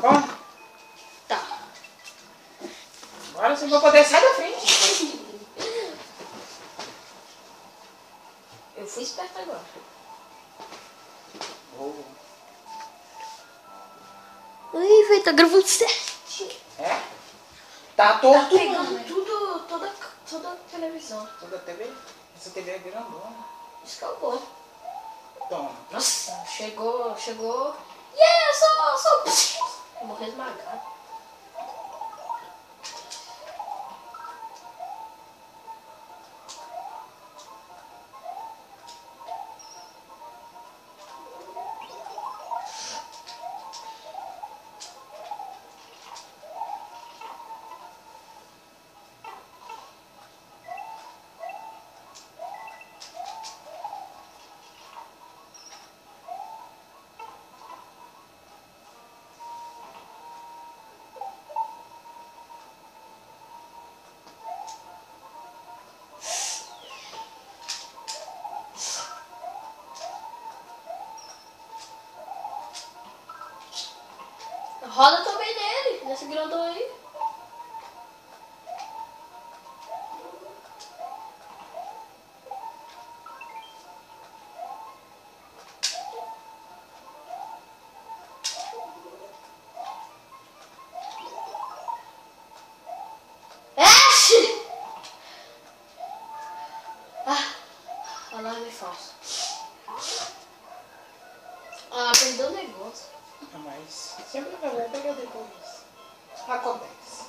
microfone? Tá. Agora você vai poder sair da frente. Eu fui esperto agora. Ui, velho, tá gravando certinho. É? Tá torto. Tá pegando tudo, toda a televisão. Toda a TV? Essa TV é grandona. Isso que é o bom. Toma. Nossa, chegou. E aí, eu sou... Eu morri esmagado. Roda também nele, nesse grandão aí. Oxi! Alarme falso. Perdeu o negócio. Mas sempre vai pegar depois. Acontece.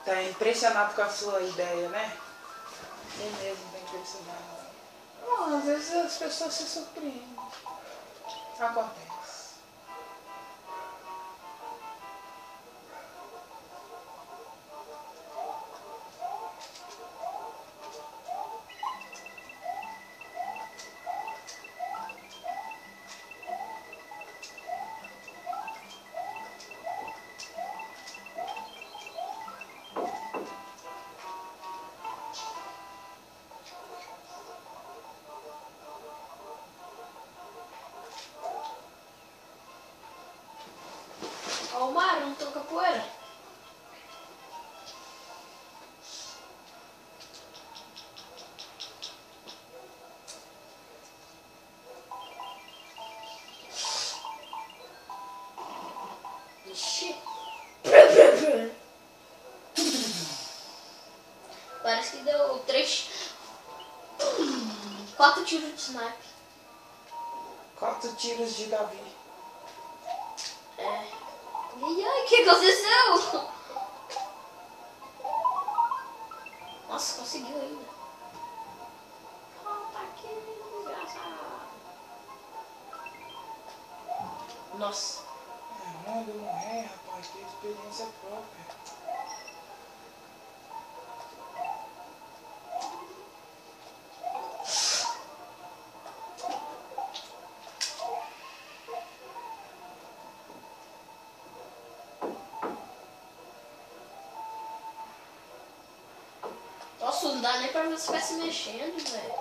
Tá impressionado com a sua ideia, né? Eu mesmo tá impressionado. Não, às vezes as pessoas se surpreendem. Acontece. Ó o Mário, não toca poeira. Ixi. Parece que deu 4 tiros de sniper. 4 tiros de Davi. É. E aí, o que aconteceu? Nossa, conseguiu ainda. Tá aqui, desgraçado. Nossa. Manda morrer, rapaz, que experiência própria. Nossa, não dá nem pra ver se vai se mexendo, velho.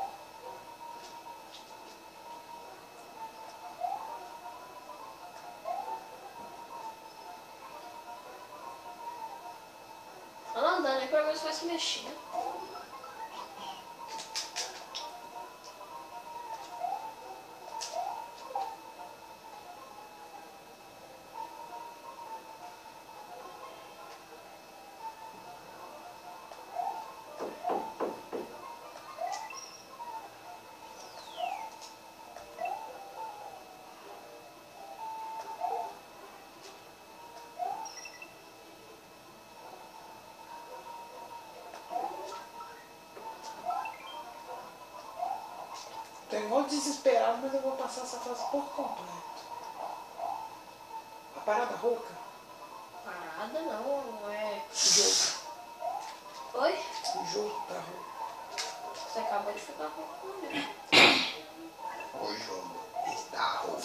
Não dá nem pra ver se vai se mexendo. Tô igual desesperado, mas eu vou passar essa fase por completo. A parada rouca? Parada não, é... O jogo. Oi? O jogo tá rouco. Você acabou de ficar comigo. O jogo está rouco.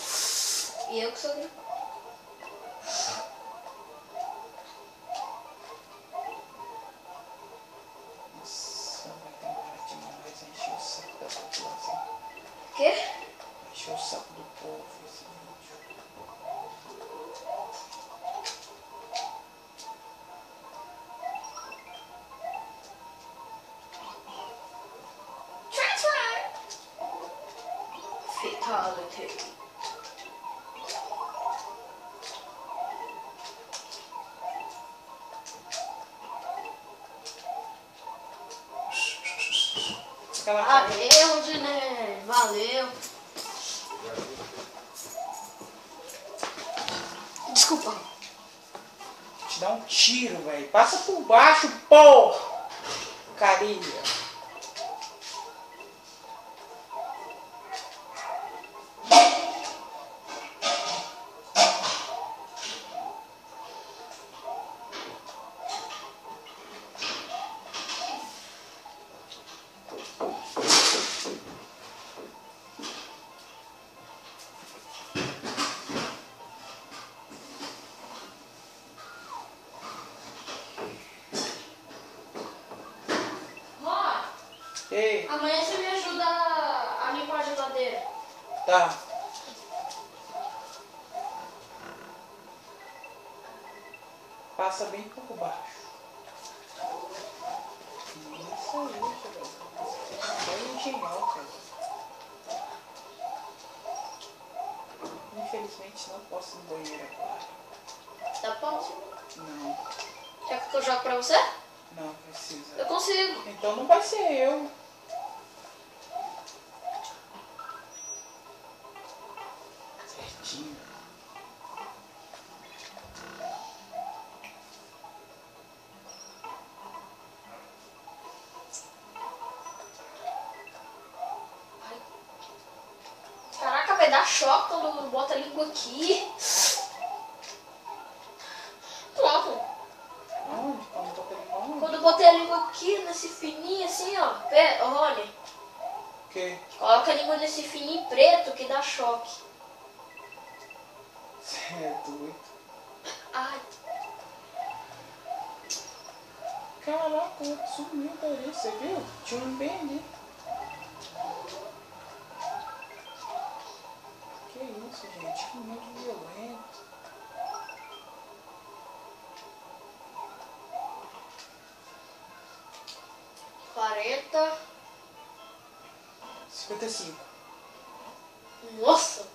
E eu que sou gripado. Nossa, vai demorar demais a encher o saco da população. Quê? Encher encher o saco do povo esse vídeo. Fatality. Valeu, Rudinei. Valeu. Desculpa. Te dá um tiro, velho. Passa por baixo, porra! Carilha. Ei. Amanhã você me ajuda a limpar a geladeira. Tá. Passa bem por baixo. Isso aí, velho. Bem genial, cara. Infelizmente não posso ir no banheiro agora. Dá pausa? Não. Quer que eu jogue pra você? Não precisa. Eu consigo. Então não vai ser eu. Certinho. Caraca, vai dar choque quando bota a língua aqui. Pronto. Onde? Quando bota ele onde? Quando eu botei a língua aqui, nesse fininho assim, ó. Ô, Rony, O quê? coloca a língua nesse fininho preto que dá choque. Você é doido. Ai, Caraca, sumiu dali, você viu? Tinha um bem ali. Que isso, gente? Que muito violento. quarenta. 55. Nossa!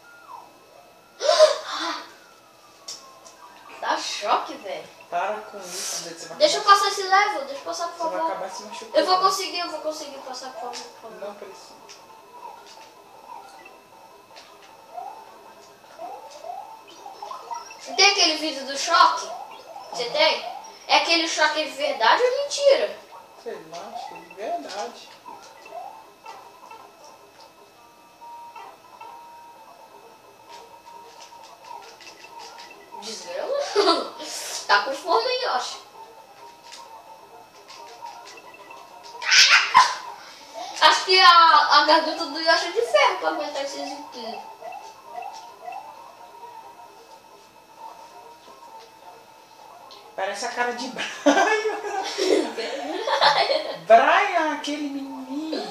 Dá choque, velho. Para com isso, você vai Deixa eu acabar, passar esse level, deixa eu passar, por você vai favor. acabar se machucando. Eu vou conseguir passar, por favor. Não precisa. Tem aquele vídeo do choque? Você tem? É aquele choque de verdade ou mentira? Sei lá, acho que é de verdade. Desgrama? Tá com fome aí, eu acho. Caraca! Acho que a garganta do Yoshi é de ferro pra aguentar esses empilhos. Parece a cara de Brian. Brian, aquele menino.